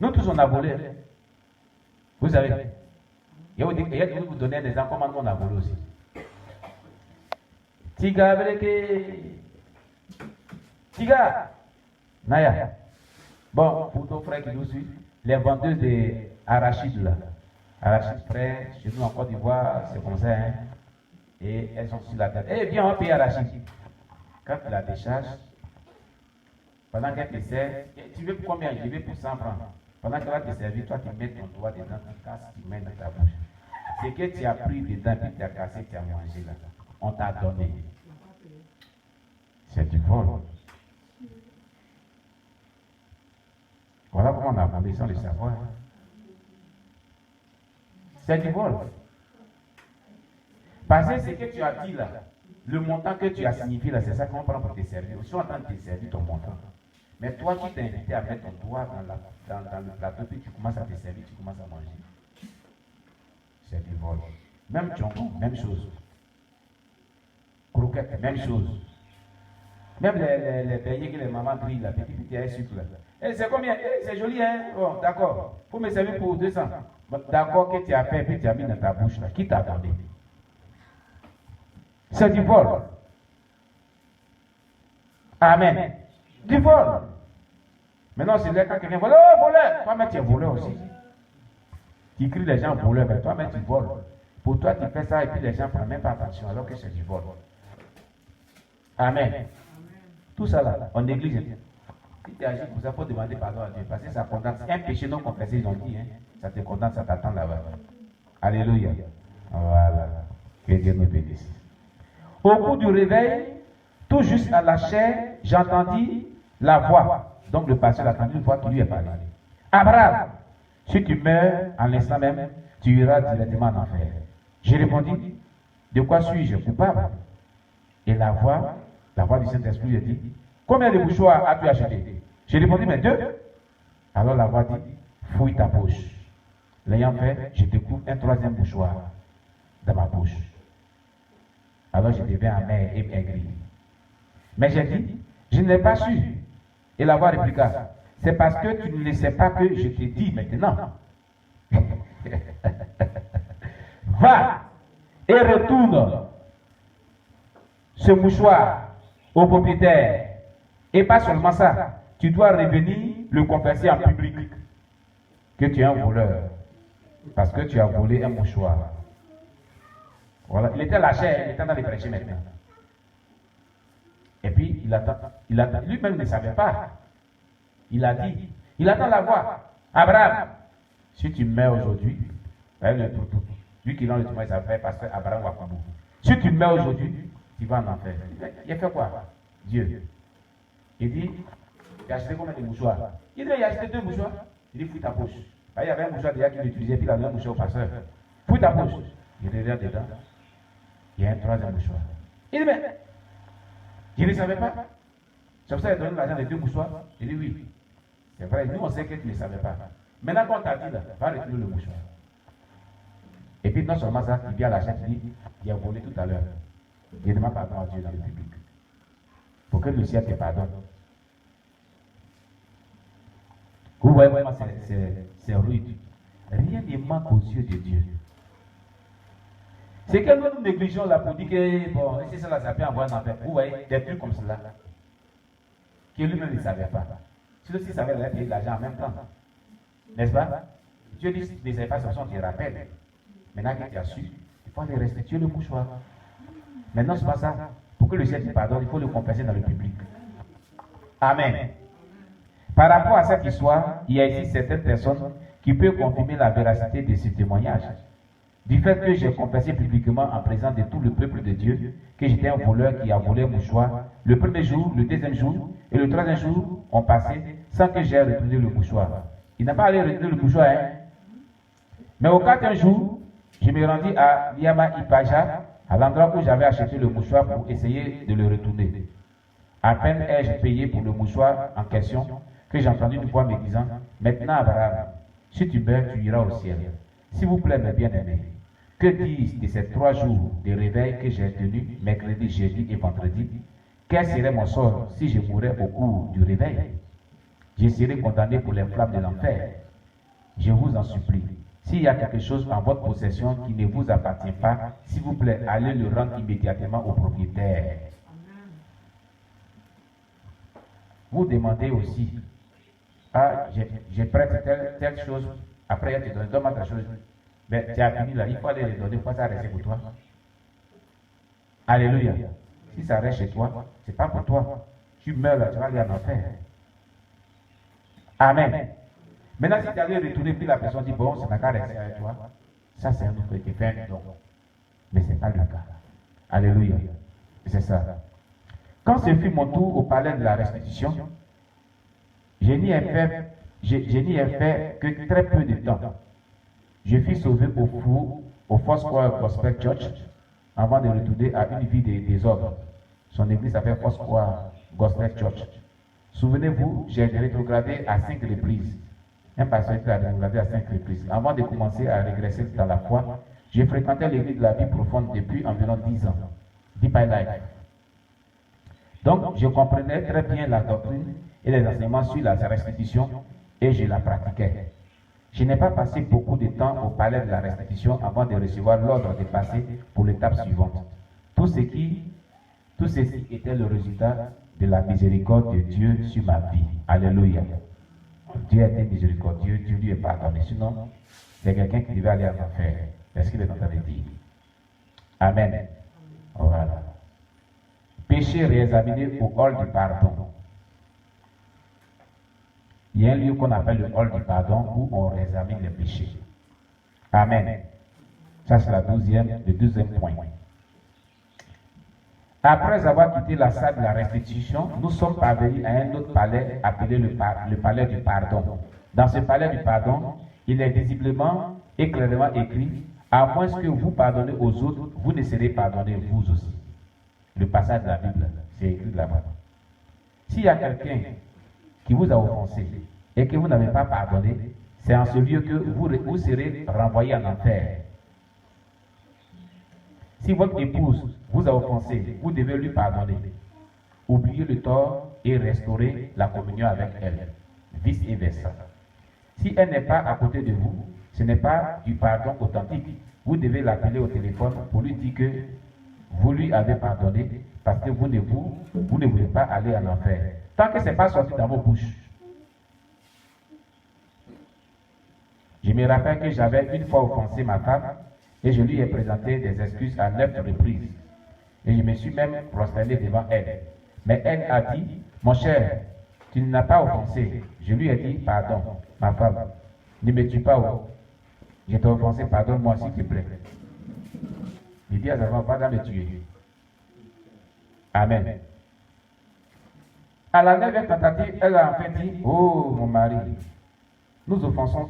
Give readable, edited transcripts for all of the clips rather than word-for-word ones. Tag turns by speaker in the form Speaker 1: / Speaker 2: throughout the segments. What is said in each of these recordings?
Speaker 1: Nous tous, on a volé. Vous savez. Et vous donnez des enfants, comment on a volé aussi. Tiga, Tiga, Naya. Bon, pour nos frères qui nous suivent, les vendeuses d'arachides là. Arachides frais, chez nous en Côte d'Ivoire, c'est comme ça, hein. Et elles sont sur la tête. Eh bien, on va payer arachide. Quand tu la décharges, pendant qu'elle te sert, tu veux combien? Je veux pour 100 francs. Pendant qu'elle va te servir, toi, tu mets ton doigt dedans, tu casses, tu mets dans ta bouche. C'est que tu as pris dedans, puis tu as cassé, tu as mangé là. On t'a donné. C'est du vol. Voilà comment on a volé sans le savoir. C'est du vol. Parce que ce que tu as dit là, le montant que tu as signifié là, c'est ça qu'on prend pour te servir. Ils sont en train de te servir ton montant. Mais toi, tu t'es invité à mettre ton doigt dans le plateau, puis tu commences à te servir, tu commences à manger. C'est du vol. Même djongo, même chose. Croquette, même chose. Même les beignets que les mamans grillent, la petite à sucre là. Eh, c'est combien? Eh, c'est joli, hein? Bon, d'accord. Faut me servir pour 200. D'accord, que tu as fait, puis tu as mis dans ta bouche là. Qui t'a donné? C'est du vol. Amen. Du vol. Maintenant, c'est là quand quelqu'un vole. Oh, voleur! Toi-même, tu es voleur aussi. Tu cries les gens voleurs, mais toi-même, tu voles. Pour toi, tu fais ça et puis les gens ne prennent même pas attention alors que c'est du vol. Amen. Tout ça là, on néglige. Si tu agis pour ça, il faut demander pardon à Dieu. Parce que ça condamne. Un péché non confessé, ils ont dit. Hein, ça te condamne, ça t'attend là-bas. Alléluia. Voilà. Que Dieu nous bénisse. Au cours du réveil, tout juste à la chair, j'entendis la voix. Donc le pasteur a entendu une voix qui lui est parlé. Abraham, si tu meurs en l'instant même, tu iras directement en enfer. J'ai répondu, de quoi suis-je coupable? Et la voix du Saint-Esprit lui dit, combien de mouchoirs as-tu acheté? J'ai répondu, mais 2. Alors la voix dit, fouille ta poche. L'ayant fait, je découvre un 3e mouchoir dans ma poche. Alors je deviens amer et aigri. Mais j'ai dit, je ne l'ai pas su. Et la voix répliqua, c'est parce que tu ne sais pas que je te dis maintenant. Va et retourne ce mouchoir au propriétaire. Et pas seulement ça, tu dois revenir le confesser en public que tu es un voleur. Parce que tu as volé un mouchoir. Voilà, il était lâché, il était dans les prêcher maintenant. Et puis, il attend, lui-même ne savait pas. Il a dit, il attend la voix. Abraham, si tu meurs aujourd'hui, lui qui l'a le témoin, ça fait parce que Abraham va pas. Si tu meurs aujourd'hui, tu vas en enfer. Il a fait quoi? Dieu. Il dit, il a acheté combien de mouchoirs? Il dit, il a acheté 2 mouchoirs. Il dit, fouille ta poche. Il y avait un mouchoir déjà qu'il utilisait, puis il a donné un mouchoir au pasteur. Fouille ta poche. Il regarde dedans. Il y a un 3e mouchoir. Il dit, mais je ne savais pas. C'est pour ça qu'il a donné l'argent des 2 mouchoirs. Il dit, oui. C'est vrai, nous on sait que tu ne savais pas. Maintenant qu'on t'a dit, là, va retourner le mouchoir. Et puis non seulement ça, il vient à la chaîne, il dit, il a volé tout à l'heure. Il demande pardon à Dieu dans le public. Pour que le ciel te pardonne. Vous voyez vraiment, c'est rude. Rien ne manque aux yeux de Dieu. C'est que nous négligeons là pour dire que, bon, c'est ça là, ça peut envoyer en enfer. Vous voyez, des trucs comme cela. Que lui-même ne savait pas. Si lui savait, il allait payer de l'argent en même temps. N'est-ce pas? Dieu dit, ne savais pas, ce sont des rappels. Maintenant que tu as su, il faut aller restituer le mouchoir. Maintenant, c'est pas ça. Pour que le ciel te pardonne, il faut le confesser dans le public. Amen. Par rapport à cette histoire, il y a ici certaines personnes qui peuvent confirmer la véracité de ce témoignage. Du fait que j'ai confessé publiquement en présence de tout le peuple de Dieu que j'étais un voleur qui a volé un mouchoir, le premier jour, le 2e jour et le 3e jour ont passé sans que j'aie retourné le mouchoir. Il n'a pas allé retourner le mouchoir, hein? Mais au 4e jour, je me rendis à Liama Ipaja, à l'endroit où j'avais acheté le mouchoir pour essayer de le retourner. À peine ai-je payé pour le mouchoir en question que j'ai entendu une voix me disant, maintenant Abraham, si tu meurs, tu iras au ciel. S'il vous plaît, mes bien-aimés, que disent de ces 3 jours de réveil que j'ai tenus, mercredi, jeudi et vendredi? Quel serait mon sort si je mourais au cours du réveil? Je serais condamné pour les flammes de l'enfer. je vous en supplie, s'il y a quelque chose en votre possession qui ne vous appartient pas, s'il vous plaît, allez le rendre immédiatement au propriétaire. Vous demandez aussi, ah, j'ai prêté telle chose, après il te donne, donne-moi ta chose. Mais tu as fini là, il faut aller les donner, pourquoi ça reste pour toi? Alléluia. Si ça reste chez toi, ce n'est pas pour toi. Tu meurs là, tu vas aller en enfer. Amen. Maintenant, si tu allais retourner, puis la personne dit, bon, ça n'a qu'à rester avec toi, ça c'est un autre qui fait un don. Mais ce n'est pas le cas. Alléluia. C'est ça. Quand ce fut mon tour au palais de la restitution, je n'y ai fait que très peu de temps. Je fus sauvé au Foursquare Gospel Church avant de retourner à une vie de désordre. Son église s'appelle Foursquare Gospel Church. Souvenez-vous, j'ai rétrogradé à 5 reprises. Un pasteur qui a rétrogradé à 5 reprises. Avant de commencer à régresser dans la foi, j'ai fréquenté l'église de la vie profonde depuis environ 10 ans. Deep Life. Donc, je comprenais très bien la doctrine et les enseignements sur la restitution et je la pratiquais. Je n'ai pas passé beaucoup de temps au palais de la restitution avant de recevoir l'ordre de passer pour l'étape suivante. Tout ceci était le résultat de la miséricorde de Dieu sur ma vie. Alléluia. Dieu a été miséricordieux, Dieu lui est pardonné. Sinon, c'est quelqu'un qui devait aller en enfer. C'est ce qu'il est en train de dire. Amen. Voilà. Péché réexaminé au hall du pardon. Il y a un lieu qu'on appelle le hall du pardon où on réexamine les péchés. Amen. Ça, c'est le deuxième point. Après avoir quitté la salle de la restitution, nous sommes parvenus à un autre palais appelé le palais du pardon. Dans ce palais du pardon, il est visiblement et clairement écrit « À moins que vous pardonnez aux autres, vous ne serez pardonnés vous aussi ». Le passage de la Bible, c'est écrit là-bas. S'il y a quelqu'un qui vous a offensé et que vous n'avez pas pardonné, c'est en ce lieu que vous serez renvoyé en enfer. Si votre épouse vous a offensé, vous devez lui pardonner. Oubliez le tort et restaurer la communion avec elle. Vice et versa. Si elle n'est pas à côté de vous, ce n'est pas du pardon authentique. Vous devez l'appeler au téléphone pour lui dire que vous lui avez pardonné parce que vous ne voulez pas aller en enfer. Tant que ce n'est pas sorti dans vos bouches. Je me rappelle que j'avais une fois offensé ma femme et je lui ai présenté des excuses à 9 reprises. Et je me suis même prosterné devant elle. Mais elle a dit, mon cher, tu ne l'as pas offensé. Je lui ai dit, pardon, ma femme, ne me tue pas. Oh. Je t'ai offensé, pardonne-moi s'il te plaît. Il dit à sa femme, va me tuer. Amen. À la 9e tentative, elle a en fait dit, oh mon mari, nous offensons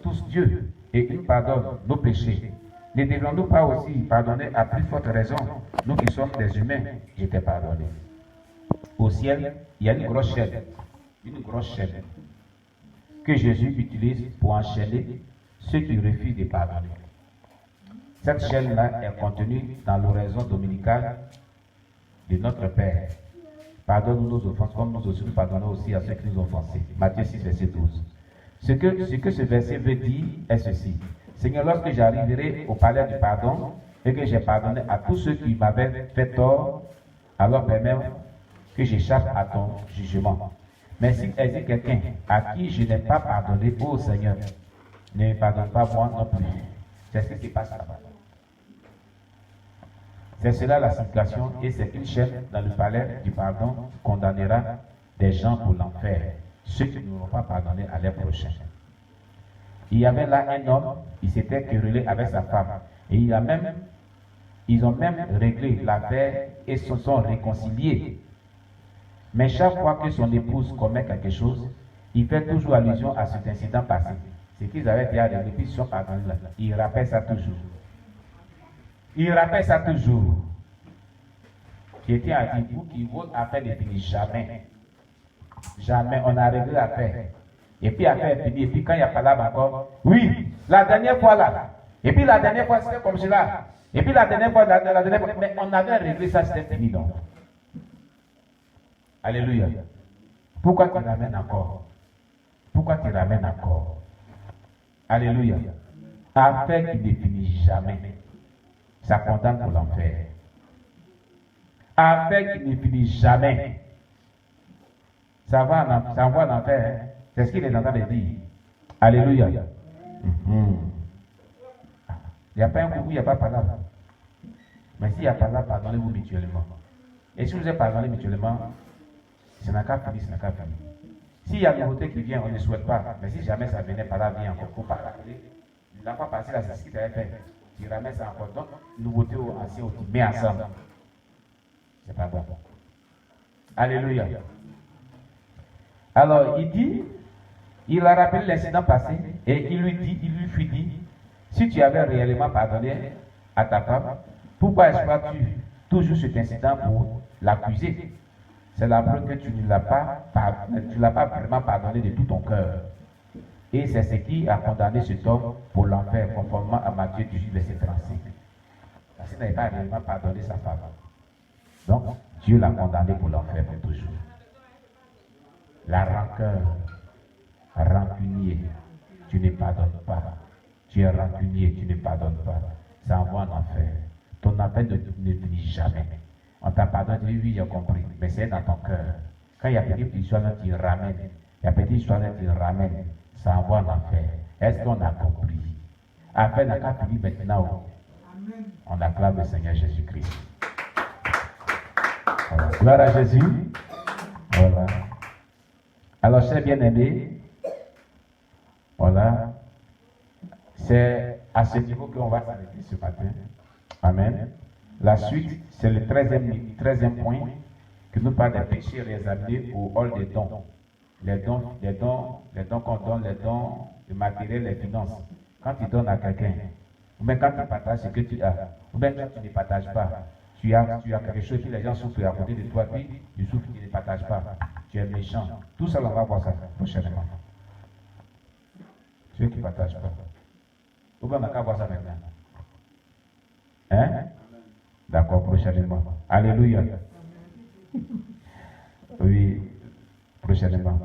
Speaker 1: tous Dieu et il pardonne nos péchés. Ne devons-nous pas aussi pardonner à plus forte raison, nous qui sommes des humains? Je t'ai pardonné. Au ciel, il y a une grosse chaîne que Jésus utilise pour enchaîner ceux qui refusent de pardonner. Cette chaîne-là est contenue dans l'oraison dominicale de notre Père. Pardonne-nous nos offenses comme nous aussi nous pardonnons aussi à ceux qui nous ont offensés. Matthieu 6, verset 12. Ce que ce verset veut dire est ceci. Seigneur, lorsque j'arriverai au palais du pardon et que j'ai pardonné à tous ceux qui m'avaient fait tort, alors permets que j'échappe à ton jugement. Mais s'il existe quelqu'un à qui je n'ai pas pardonné, ô Seigneur, ne me pardonne pas moi non plus. C'est ce qui se passe là-bas. C'est cela la situation et c'est une chaîne dans le palais du pardon qui condamnera des gens pour l'enfer. Ceux qui ne vont pas pardonner à leur prochain. Il y avait là un homme, il s'était querellé avec sa femme. Et ils ont même réglé l'affaire et se sont réconciliés. Mais chaque fois que son épouse commet quelque chose, il fait toujours allusion à cet incident passé. Ce qu'ils avaient déjà réglé, puis ils sont pardonnés là. Il rappelle ça toujours. Quelqu'un a dit, vous qui votre affaire ne finit jamais. Jamais, on a réglé l'affaire. Et puis l'affaire est finie. Et puis quand il n'y a pas là encore, oui, la dernière fois là. Et puis la dernière fois c'était comme cela. Et puis la dernière fois, mais on avait réglé ça, c'était fini donc. Alléluia. Pourquoi tu ramènes encore? Alléluia. Afin qu'il ne finisse jamais. Ça condamne pour l'enfer. Afin qu'il ne finisse jamais. Ça va en enfer. Hein? C'est ce qu'il est en train de dire. Alléluia. Il n'y a pas un coup, il n'y a pas pardon. Mais s'il y a pardon, pardonnez-vous mutuellement. Et si vous êtes pardonné mutuellement, ce n'a qu'à finir, ce n'a qu'à finir. S'il y a une nouveauté qui vient, on ne souhaite pas. Mais si jamais ça venait par là, vient encore pour parler. L'enfant passé là, c'est ce qu'il t'avait fait. Tu ramènes ça encore. Donc, nouveauté ou ancien, tu mets ensemble. C'est pas bon. Alléluia. Alors, il dit, il a rappelé l'incident passé et il lui fut dit, si tu avais réellement pardonné à ta femme, pourquoi exploites-tu toujours cet incident pour l'accuser? C'est la preuve que tu ne l'as pas vraiment pardonné de tout ton cœur. Et c'est ce qui a condamné cet homme pour l'enfer, conformément à Matthieu 18, verset 35. Parce qu'il n'avait pas réellement pardonné sa femme. Donc, Dieu l'a condamné pour l'enfer pour toujours. La rancœur, rancunier, tu ne pardonnes pas. Tu es rancunier, tu ne pardonnes pas. Ça envoie en enfer. Ton appel ne finit jamais. On t'a pardonné, tu dis oui, j'ai compris. Mais c'est dans ton cœur. Quand il y a petite histoire, tu ramènes. Il y a petite histoire, tu ramènes. Ça envoie en enfer. Est-ce qu'on a compris? Après, la carte finit maintenant. On acclame le Seigneur Jésus-Christ. Voilà. Gloire à Jésus. Voilà. Alors, chers bien-aimés, voilà. C'est à ce niveau qu'on va s'arrêter ce matin. Amen. La suite, c'est le 13e point qui nous parle des péchés réexaminés au hall des dons. Les dons qu'on donne, les dons de matériel, les finances. Quand tu donnes à quelqu'un, ou bien quand tu partages ce que tu as, ou bien quand tu ne partages pas, tu as quelque chose que les gens souffrent à côté de toi, puis tu souffres, tu ne partages pas. Tu es méchant. Tout ça, on va voir ça prochainement. Ceux qui ne partagent pas. Ou bien on n'a qu'à voir ça maintenant. Hein? D'accord, prochainement. Alléluia. Oui, prochainement.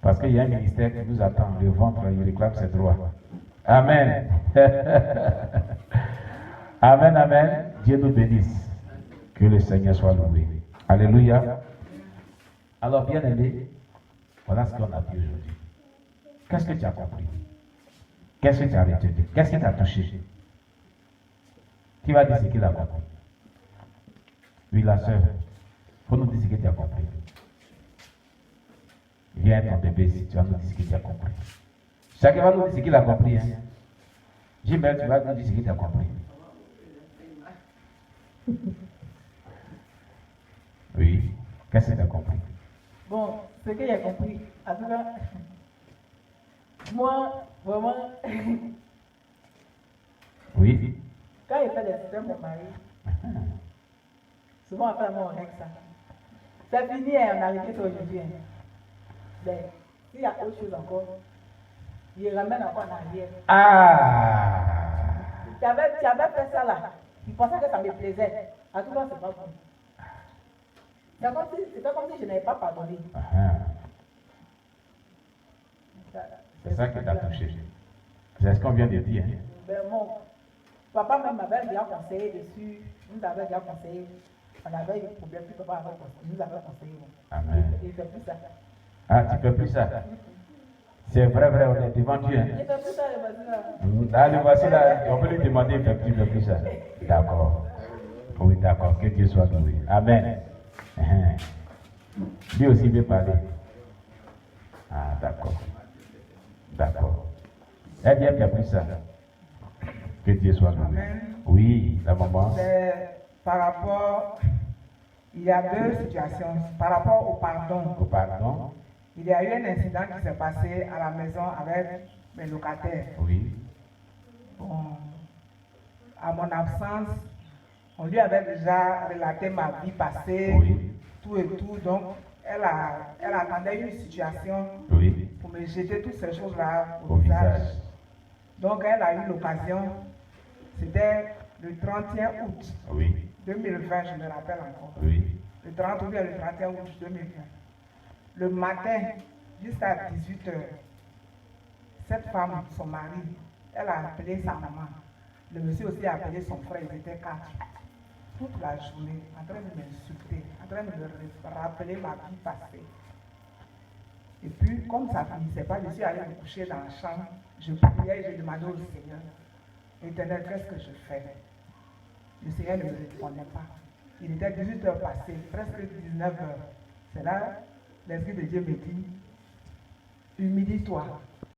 Speaker 1: Parce qu'il y a un ministère qui nous attend. Le ventre, il réclame ses droits. Amen. Amen, amen. Dieu nous bénisse. Que le Seigneur soit loué. Alléluia. Alors, bien aimé, voilà ce qu'on a dit aujourd'hui. Qu'est-ce que tu as compris? Qu'est-ce que tu as retenu? Qu'est-ce qui t'a touché? Qui va dire ce qu'il a compris? Oui, la sœur. Faut nous dire ce que tu as compris. Viens ton bébé ici, tu vas nous dire ce que tu as compris. Chacun va nous dire ce qu'il a compris. Hein? Jimel, tu vas nous dire ce que tu as compris. Oui. Qu'est-ce que tu as compris?
Speaker 2: Bon, ce que j'ai compris, en tout cas, moi, vraiment,
Speaker 1: oui.
Speaker 2: Quand il fait des systèmes pour mon mari, souvent après moi on règle ça. C'est fini, on a arrêté ça aujourd'hui. Mais s'il y a autre chose encore, il ramène encore en arrière.
Speaker 1: Ah!
Speaker 2: Tu avais fait ça là, il pensait que ça me plaisait. En tout cas, c'est pas bon. C'est comme si je n'avais pas pardonné.
Speaker 1: C'est ça qui t'a touché. C'est ce qu'on vient de dire.
Speaker 2: Ben, mon papa même m'avait déjà conseillé dessus. Nous avons déjà conseillé. On avait eu un problème, puis papa avait conseillé. Nous avons conseillé.
Speaker 1: Amen.
Speaker 2: Il ne fait plus ça.
Speaker 1: Ah, tu ne fais plus ça. C'est vrai, on est devant Dieu. Hein?
Speaker 2: Il ne fait plus ça, le voici là.
Speaker 1: Là, le voici là. On peut lui demander, il ne fait plus ça. D'accord. Oui, d'accord. Que Dieu soit loué. Amen. Lui aussi veut parler. Ah, d'accord. D'accord. Eh bien, il n'y a plus ça. Que Dieu soit loué. Oui, la maman.
Speaker 3: Par rapport, il y a deux situations. Par rapport au pardon.
Speaker 1: Au pardon.
Speaker 3: Il y a eu un incident qui s'est passé à la maison avec mes locataires.
Speaker 1: Oui.
Speaker 3: Bon, à mon absence, on lui avait déjà relaté ma vie passée,
Speaker 1: oui.
Speaker 3: Tout et tout. Donc, elle attendait une situation
Speaker 1: oui.
Speaker 3: pour me jeter toutes ces choses-là
Speaker 1: au visage.
Speaker 3: Donc, elle a eu l'occasion. C'était le 31 août
Speaker 1: oui.
Speaker 3: 2020, je me rappelle encore.
Speaker 1: Oui.
Speaker 3: Le 30 ou bien le 31 août 2020. Le matin, jusqu'à 18h, cette femme, son mari, elle a appelé sa maman. Le monsieur aussi a appelé son frère, ils étaient 4. Toute la journée, en train de m'insulter, en train de me rappeler ma vie passée. Et puis, comme ça ne finissait pas, je suis allée me coucher dans la chambre, je priais et je demandais au Seigneur, Éternel, qu'est-ce que je fais? Le Seigneur ne me répondait pas. Il était 18h passées, presque 19h. C'est là, l'Esprit de Dieu me dit, humilie-toi.